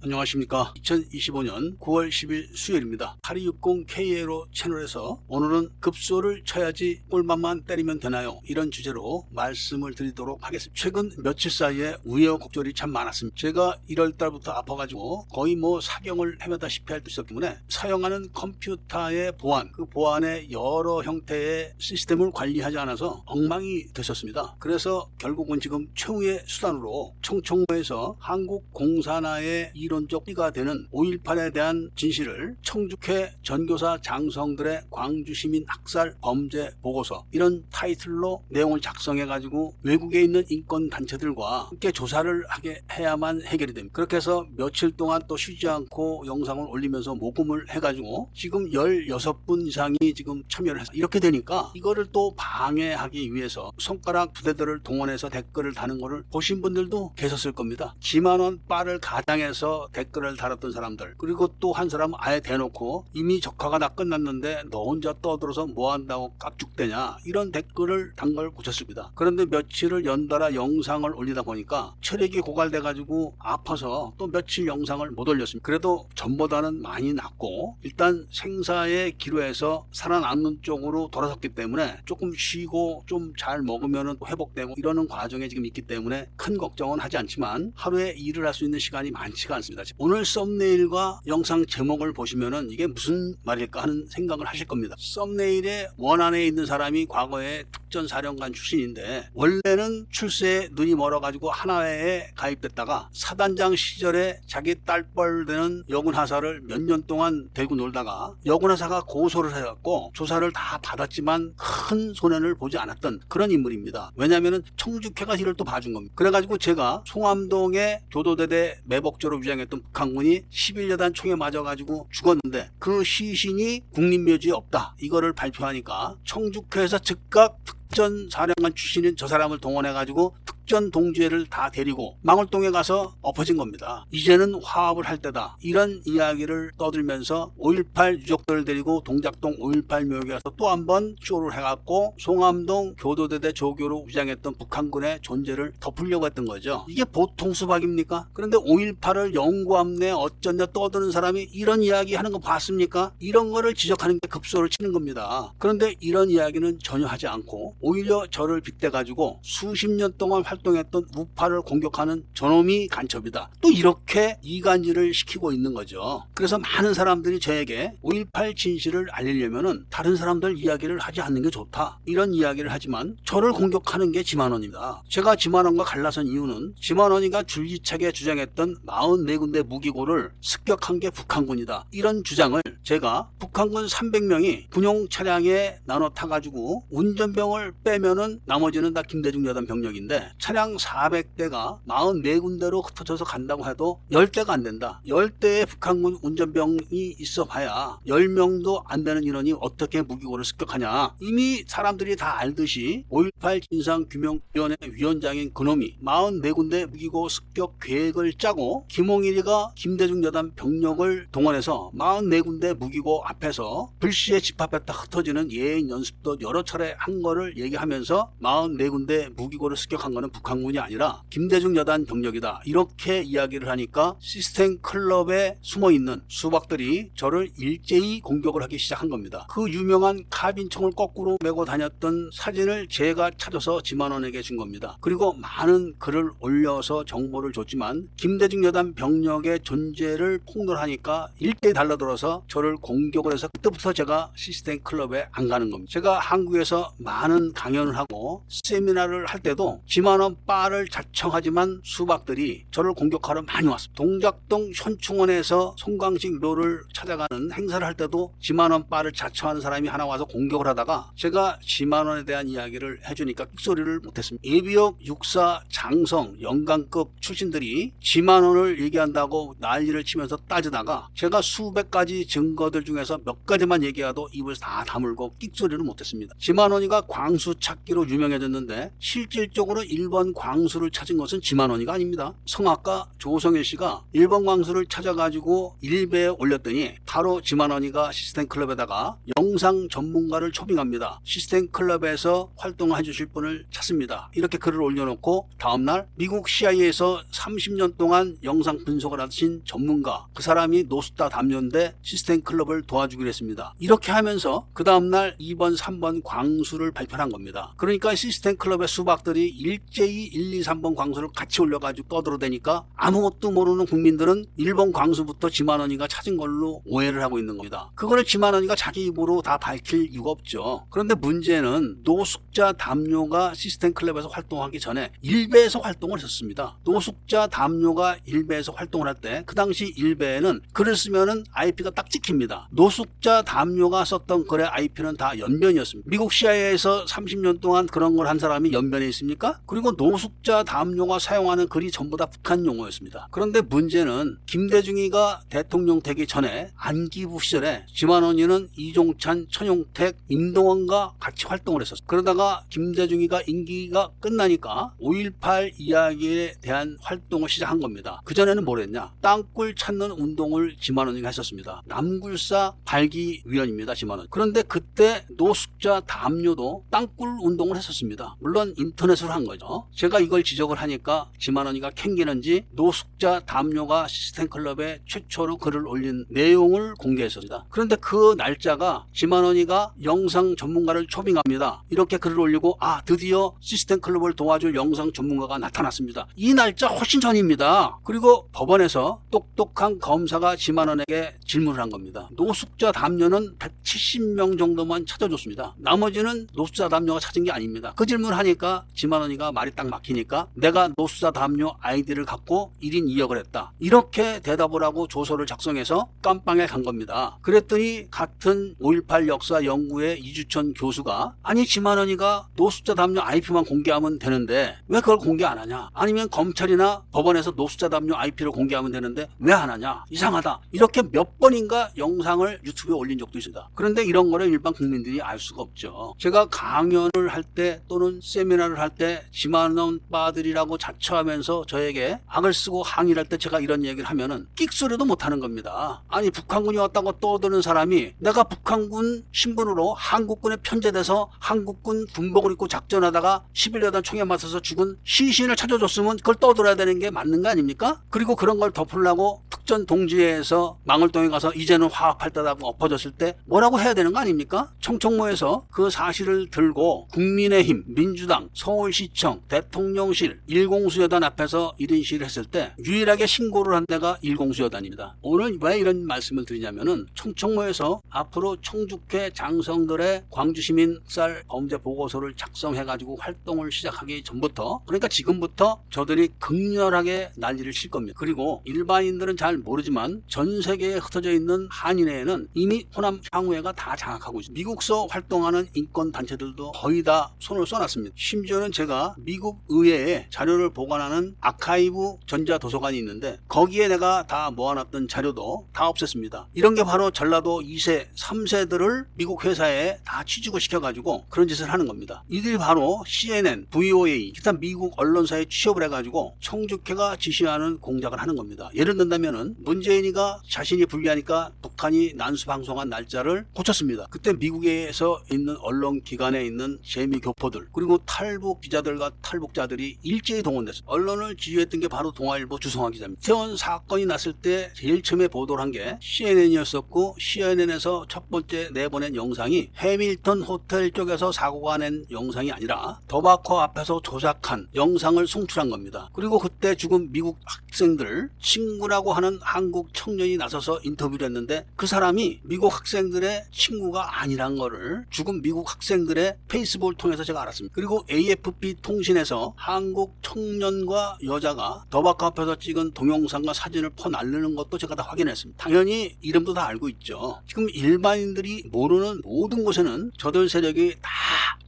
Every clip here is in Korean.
안녕하십니까. 2025년 9월 10일 수요일입니다. 8260KA로 채널에서 오늘은 급소를 쳐야지 골반만 때리면 되나요? 이런 주제로 말씀을 드리도록 하겠습니다. 최근 며칠 사이에 우여곡절이 참 많았습니다. 제가 1월달부터 아파가지고 거의 사경을 헤매다시피 할 수 있었기 때문에 사용하는 컴퓨터의 보안, 그 보안의 여러 형태의 시스템을 관리하지 않아서 엉망이 됐었습니다. 그래서 결국은 지금 최후의 수단으로 청총로에서 한국공산화의 이론적 띠가 되는 5.18에 대한 진실을 청주회 전교사 장성들의 광주시민 학살 범죄 보고서, 이런 타이틀로 내용을 작성해 가지고 외국에 있는 인권단체들과 함께 조사를 하게 해야만 해결이 됩니다. 그렇게 해서 며칠 동안 또 쉬지 않고 영상을 올리면서 모금을 해 가지고 지금 16분 이상이 지금 참여를 했어요. 이렇게 되니까 이거를 또 방해하기 위해서 손가락 부대들을 동원해서 댓글을 다는 거를 보신 분들도 계셨을 겁니다. 지만원 빠를 가장해서 댓글을 달았던 사람들, 그리고 또 한 사람은 아예 대놓고 이미 적화가 다 끝났는데 너 혼자 떠들어서 뭐한다고 깝죽대냐, 이런 댓글을 단 걸 보셨습니다. 그런데 며칠을 연달아 영상을 올리다 보니까 체력이 고갈돼 가지고 아파서 또 며칠 영상을 못 올렸습니다. 그래도 전보다는 많이 낫고 일단 생사의 기로에서 살아남는 쪽으로 돌아섰기 때문에 조금 쉬고 좀 잘 먹으면 회복되고 이러는 과정에 지금 있기 때문에 큰 걱정은 하지 않지만 하루에 일을 할 수 있는 시간이 많지가 않습니다. 오늘 썸네일과 영상 제목을 보시면은 이게 무슨 말일까 하는 생각을 하실 겁니다. 썸네일에 원안에 있는 사람이 과거에 특전사령관 출신인데 원래는 출세에 눈이 멀어가지고 하나회에 가입됐다가 사단장 시절에 자기 딸뻘 되는 여군하사를 몇 년 동안 데리고 놀다가 여군하사가 고소를 해갖고 조사를 다 받았지만 큰 손해를 보지 않았던 그런 인물입니다. 왜냐하면 청주회가 이를 또 봐준 겁니다. 그래가지고 제가 송암동의 교도대대 매복조로 위장했던 북한군이 11여단 총에 맞아가지고 죽었는데 그 시신이 국립묘지에 없다, 이거를 발표하니까 청주회에서 즉각 특전 사령관 출신인 저 사람을 동원해가지고 특전 동지회를 다 데리고 망월동에 가서 엎어진 겁니다. 이제는 화합을 할 때다, 이런 이야기를 떠들면서 5.18 유족들을 데리고 동작동 5.18 묘역에 가서 또 한 번 쇼를 해갖고 송암동 교도대대 조교로 위장했던 북한군의 존재를 덮으려고 했던 거죠. 이게 보통 수박입니까? 그런데 5.18을 영구함내 어쩐냐 떠드는 사람이 이런 이야기 하는 거 봤습니까? 이런 거를 지적하는 게 급소를 치는 겁니다. 그런데 이런 이야기는 전혀 하지 않고 오히려 저를 빗대가지고 수십 년 동안 활동했던 우파를 공격하는 저놈이 간첩이다, 또 이렇게 이간질을 시키고 있는 거죠. 그래서 많은 사람들이 저에게 5.18 진실을 알리려면은 다른 사람들 이야기를 하지 않는 게 좋다, 이런 이야기를 하지만 저를 공격하는 게 지만원입니다. 제가 지만원과 갈라선 이유는 지만원이가 줄기차게 주장했던 44군데 무기고를 습격한 게 북한군이다, 이런 주장을 제가 북한군 300명이 군용 차량에 나눠 타가지고 운전병을 빼면은 나머지는 다 김대중 여단 병력인데 차량 400대가 44군데로 흩어져서 간다고 해도 10대가 안 된다. 10대의 북한군 운전병이 있어 봐야 10명도 안 되는 인원이 어떻게 무기고를 습격하냐. 이미 사람들이 다 알듯이 5.18 진상규명위원회 위원장인 그놈이 44군데 무기고 습격 계획을 짜고 김홍일이가 김대중 여단 병력을 동원해서 44군데 무기고 앞에서 불시에 집합했다 흩어지는 예행 연습도 여러 차례 한 거를 얘기하면서 44군데 무기고를 습격한 거는 북한군이 아니라 김대중 여단 병력이다, 이렇게 이야기를 하니까 시스템 클럽에 숨어있는 수박들이 저를 일제히 공격을 하기 시작한 겁니다. 그 유명한 카빈총을 거꾸로 메고 다녔던 사진을 제가 찾아서 지만원에게 준 겁니다. 그리고 많은 글을 올려서 정보를 줬지만 김대중 여단 병력의 존재를 폭로하니까 일제히 달라들어서 저를 공격을 해서 그때부터 제가 시스템 클럽에 안 가는 겁니다. 제가 한국에서 많은 강연을 하고 세미나를 할 때도 지만원 바를 자청하지만 수박들이 저를 공격하러 많이 왔습니다. 동작동 현충원에서 송광식 묘를 찾아가는 행사를 할 때도 지만원 바를 자청하는 사람이 하나 와서 공격을 하다가 제가 지만원에 대한 이야기를 해주니까 삑소리를 못했습니다. 예비역 육사 장성 영관급 출신들이 지만원을 얘기한다고 난리를 치면서 따지다가 제가 수백 가지 증거들 중에서 몇 가지만 얘기해도 입을 다 다물고 끽소리를 못했습니다. 지만원이가 광수 찾기로 유명해졌는데 실질적으로 1번 광수를 찾은 것은 지만원이가 아닙니다. 성악가 조성일 씨가 1번 광수를 찾아가지고 일베에 올렸더니 바로 지만원이가 시스템 클럽에다가 영상 전문가를 초빙합니다. 시스템 클럽에서 활동해 주실 분을 찾습니다. 이렇게 글을 올려놓고 다음날 미국 CIA에서 30년 동안 영상 분석을 하신 전문가, 그 사람이 노숙자 담요인데 시스템 클럽을 도와주기로 했습니다. 이렇게 하면서 그 다음날 2번 3번 광수를 발표한 겁니다. 그러니까 시스템 클럽의 수박들이 일제히 1, 2, 3번 광수를 같이 올려가지고 떠들어대니까 아무것도 모르는 국민들은 1번 광수부터 지만원이가 찾은 걸로 오해를 하고 있는 겁니다. 그거를 지만원이가 자기 입으로 다 밝힐 이유가 없죠. 그런데 문제는 노숙자 담요가 시스템 클럽에서 활동하기 전에 일베에서 활동을 했었습니다. 노숙자 담요가 일베에서 활동을 할 때 그 당시 일베에는 글을 쓰면은 IP가 딱 찍힙니다. 노숙자 담요가 썼던 글의 IP는 다 연변이었습니다. 미국 CIA에서 30년 동안 그런 걸 한 사람이 연변에 있습니까? 그리고 노숙자 담요가 사용하는 글이 전부 다 북한 용어였습니다. 그런데 문제는 김대중이가 대통령 되기 전에 안기부 시절에 지만원이는 이종찬, 천용택, 임동원과 같이 활동을 했었어요. 그러다가 김대중이가 임기가 끝나니까 5.18 이야기에 대한 활동을 시작한 겁니다. 그전에는 뭘 했냐? 땅굴 찾는 운동을 지만원이가 했었습니다. 남굴사 발기위원입니다. 지만원. 그런데 그때 노숙자 담요도 땅굴 운동을 했었습니다. 물론 인터넷으로 한 거죠. 제가 이걸 지적을 하니까 지만원이가 캥기는지 노숙자 담요가 시스템 클럽에 최초로 글을 올린 내용을 공개했습니다. 그런데 그 날짜가 지만원이가 영상 전문가를 초빙합니다. 이렇게 글을 올리고 드디어 시스템 클럽을 도와줄 영상 전문가가 나타났습니다. 이 날짜 훨씬 전입니다. 그리고 법원에서 똑똑한 검사가 지만원에게 질문을 한 겁니다. 노숙자 담요는 170명 정도만 찾아줬습니다. 나머지는 노숙자 담요가 찾은 게 아닙니다. 그 질문을 하니까 지만원이가 말이 딱 막히니까 내가 노숙자 담요 아이디를 갖고 1인 2역을 했다. 이렇게 대답을 하고 조서를 작성해서 깜빵에 간 겁니다. 그랬더니 같은 5.18 역사 연구의 이주천 교수가 아니 지만원이가 노숙자 담요 IP만 공개하면 되는데 왜 그걸 공개 안 하냐? 아니면 검찰이나 법원에서 노숙자 담요 IP를 공개하면 되는데 왜 안 하냐? 이상하다. 이렇게 몇 번인가 영상을 유튜브에 올린 적도 있습니다. 그런데 이런 거를 일반 국민들이 알 수가 없죠. 제가 강연을 할 때 또는 세미나를 할 때 지만원 빠들이라고 자처하면서 저에게 악을 쓰고 항의를 할 때 제가 이런 얘기를 하면은 끽소리도 못하는 겁니다. 아니 북한군이 왔다고 떠드는 사람이 내가 북한군 신분으로 한국군에 편제돼서 한국군 군복을 입고 작전하다가 11여단 총에 맞서서 죽은 시신을 찾아줬으면 그걸 떠들어야 되는 게 맞는 거 아닙니까? 그리고 그런 걸 덮으려고 특전 동지회에서 망월동에 가서 이제는 화합할 때라고 엎어졌을 때 뭐라고 해야 되는 거 아닙니까? 청청모에서 그 사실을 들고 국민의힘, 민주당, 서울시청, 대통령실, 일공수여단 앞에서 1인 시위를 했을 때 유일하게 신고를 한 데가 일공수여단입니다. 오늘 왜 이런 말씀을 드리냐면은 청청모에서 앞으로 청주회 장성들의 광주시민살 범죄 보고서를 작성해가지고 활동을 시작하기 전부터, 그러니까 지금부터 저들이 극렬하게 난리를 칠 겁니다. 그리고 일반인들은 잘 모르지만 전 세계에 흩어져 있는 한인회에는 이미 호남 향후회가 다 장악하고 있습니다. 미국서 활동하는 인권단체들도 거의 다 손을 써놨습니다. 심지어는 제가 미국 의회에 자료를 보관하는 아카이브 전자도서관이 있는데 거기에 내가 다 모아놨던 자료도 다 없앴습니다. 이런 게 바로 전라도 2세, 3세들을 미국 회사에 다 취직을 시켜가지고 그런 짓을 하는 겁니다. 이들이 바로 CNN, VOA, 기타 미국 언론사에 취업을 해가지고 청주회가 지시하는 공작을 하는 겁니다. 예를 든다면은 문재인이가 자신이 불리하니까 북한이 난수방송한 날짜를 고쳤습니다. 그때 미국에서 있는 언론기관에 있는 재미교포들 그리고 탈북 기자들과 탈북자들이 일제히 동원됐어요. 언론을 지휘했던 게 바로 동아일보 주성화 기자입니다. 이태원 사건이 났을 때 제일 처음에 보도를 한 게 CNN이었었고 CNN에서 첫 번째 내보낸 영상이 해밀턴 호텔 쪽에서 사고가 낸 영상이 아니라 더바코 앞에서 조작한 영상을 송출한 겁니다. 그리고 그때 죽은 미국 학생들 친구라고 하는 한국 청년이 나서서 인터뷰를 했는데 그 사람이 미국 학생들의 친구가 아니란 거를 죽은 미국 학생들의 페이스북을 통해서 제가 알았습니다. 그리고 AFP 통신에서 한국 청년과 여자가 더바코 앞에서 찍은 동영상과 사진을 퍼날르는 것도 제가 다 확인했습니다. 당연히 이름도 다 알고 있죠. 지금 일반인들이 모르는 모든 곳에는 저들 세력이 다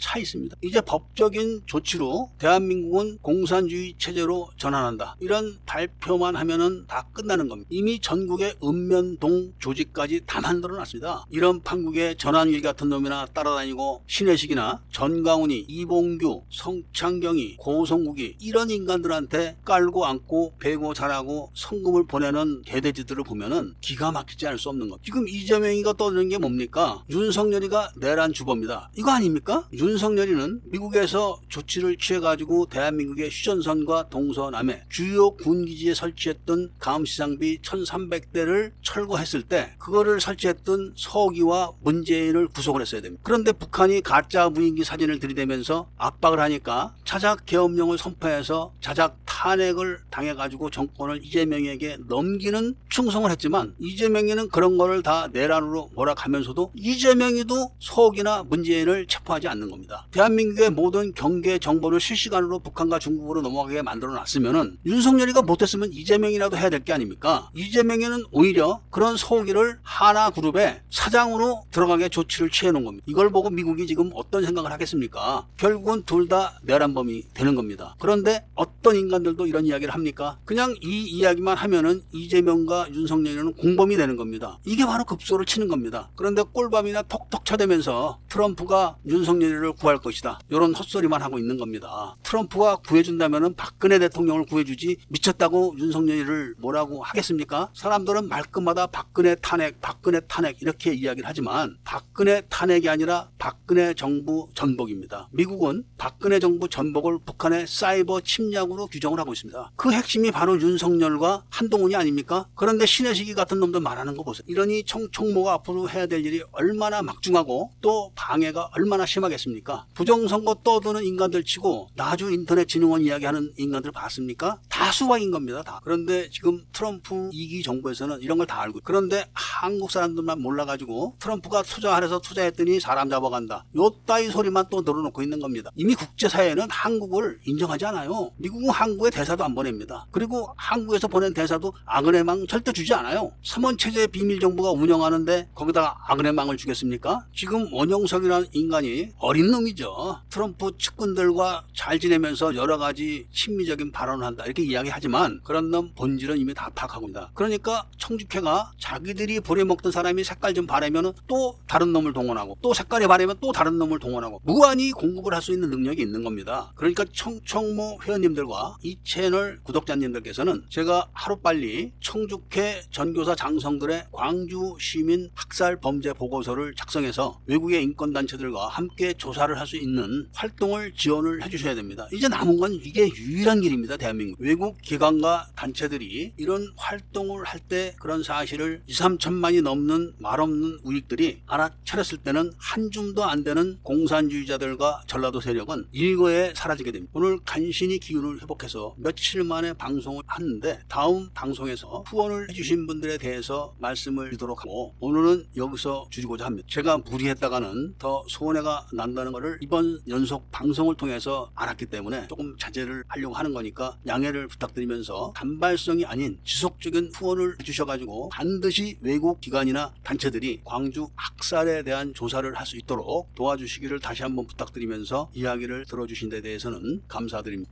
차 있습니다. 이제 법적인 조치로 대한민국은 공산주의 체제로 전환한다. 이런 발표만 하면은 다 끝나는 겁니다. 이미 전국의 읍면동 조직까지 다 만들어놨습니다. 이런 판국의 전환위 같은 놈이나 따라다니고 신혜식이나 전광훈이, 이봉규, 성창경이, 고성국이 이런 인간들한테 깔고 앉고 배고 자라고 성금을 보내는 개돼지들을 보면은 기가 막히지 않을 수 없는 겁니다. 지금 이재명이가 떠드는 게 뭡니까? 보니까 윤석열이가 내란 주범이다. 이거 아닙니까? 윤석열이는 미국에서 조치를 취해가지고 대한민국의 휴전선과 동서남에 주요 군기지에 설치했던 감시장비 1300대를 철거했을 때 그거를 설치했던 서기와 문재인을 구속을 했어야 됩니다. 그런데 북한이 가짜 무인기 사진을 들이대면서 압박을 하니까 자작 계엄령을 선포해서 자작 탄핵을 당해가지고 정권을 이재명에게 넘기는 충성을 했지만 이재명이는 그런 거를 다 내란으로 몰아가면서도 이재명이도 서기나 문재인을 체포하지 않는 겁니다. 대한민국의 모든 경계 정보를 실시간으로 북한과 중국으로 넘어가게 만들어 놨으면은 윤석열이가 못했으면 이재명이라도 해야 될 게 아닙니까? 이재명이는 오히려 그런 서기를 하나그룹의 사장으로 들어가게 조치를 취해 놓은 겁니다. 이걸 보고 미국이 지금 어떤 생각을 하겠습니까? 결국은 둘 다 내란범이 되는 겁니다. 그런데 어떤 인간들도 이런 이야기를 합니까? 그냥 이 이야기만 하면은 이재명과 윤석열이는 공범이 되는 겁니다. 이게 바로 급소를 치는 겁니다. 그런데 꼴밤이나 톡톡 쳐대면서 트럼프가 윤석열이를 구할 것이다. 이런 헛소리만 하고 있는 겁니다. 트럼프가 구해준다면은 박근혜 대통령을 구해주지 미쳤다고 윤석열이를 뭐라고 하겠습니까? 사람들은 말끝마다 박근혜 탄핵 이렇게 이야기를 하지만 박근혜 탄핵이 아니라 박근혜 정부 전복입니다. 미국은 박근혜 정부 전복을 북한의 사이버 침략으로 규정을 하고 있습니다. 그 핵심이 바로 윤석열과 한동훈이 아닙니까? 그런데 신혜식이 같은 놈들 말하는 거 보세요. 이러니 청모가 앞으로 해야 될 일이 얼마나 막중하고 또 방해가 얼마나 심하겠습니까? 부정선거 떠드는 인간들 치고 나주 인터넷진흥원 이야기하는 인간들 봤습니까? 다 수박인 겁니다. 다. 그런데 지금 트럼프 2기 정부에서는 이런 걸 다 알고 그런데 한국 사람들만 몰라가지고 트럼프가 투자하래서 투자했더니 사람 잡아간다. 요 따위 소리만 또 늘어놓고 있는 겁니다. 이미 국제사회는 한국을 인정하지 않아요. 미국은 한국에 대사도 안 보냅니다. 그리고 한국에서 보낸 대사도 아그네망 절대 주지 않아요. 삼원체제 비밀정부가 운영하는데 거기다가 아그네망을 주겠습니까? 지금 원영석이라는 인간이 어린 놈이죠. 트럼프 측근들과 잘 지내면서 여러 가지 친미적인 발언을 한다 이렇게 이야기하지만 그런 놈 본질은 이미 다 파악하고 있다. 그러니까 청주회가 자기들이 부려먹던 사람이 색깔 좀 바래면 또 다른 놈을 동원하고 또 색깔이 바래면 또 다른 놈을 동원하고 무한히 공급을 할 수 있는 능력이 있는 겁니다. 그러니까 청모 회원님들과 이 채널 구독자님들께서는 제가 하루빨리 청주회 전교사 장성들의 광주 시민 학살 범죄 보고서를 작성해서 외국의 인권단체들과 함께 조사를 할 수 있는 활동을 지원을 해주셔야 됩니다. 이제 남은 건 이게 유일한 길입니다. 대한민국 외국 기관과 단체들이 이런 활동을 할 때 그런 사실을 2, 3천만이 넘는 말없는 우익들이 알아차렸을 때는 한 줌도 안 되는 공산주의자들과 전라도 세력은 일거에 사라지게 됩니다. 오늘 간신히 기운을 회복해서 며칠 만에 방송을 하는데 다음 방송에서 후원을 해주신 분들에 대해서 말씀을 드리도록 하고 오늘은 여기서 줄이고자 합니다. 제가 무리했다가는 더 손해가 난다는 것을 이번 연속 방송을 통해서 알았기 때문에 조금 자제를 하려고 하는 거니까 양해를 부탁드리면서 단발성이 아닌 지속적인 후원을 해주셔가지고 반드시 외국 기관이나 단체들이 광주 학살에 대한 조사를 할 수 있도록 도와주시기를 다시 한번 부탁드리면서 이야기를 들어주신 데 대해서는 감사드립니다.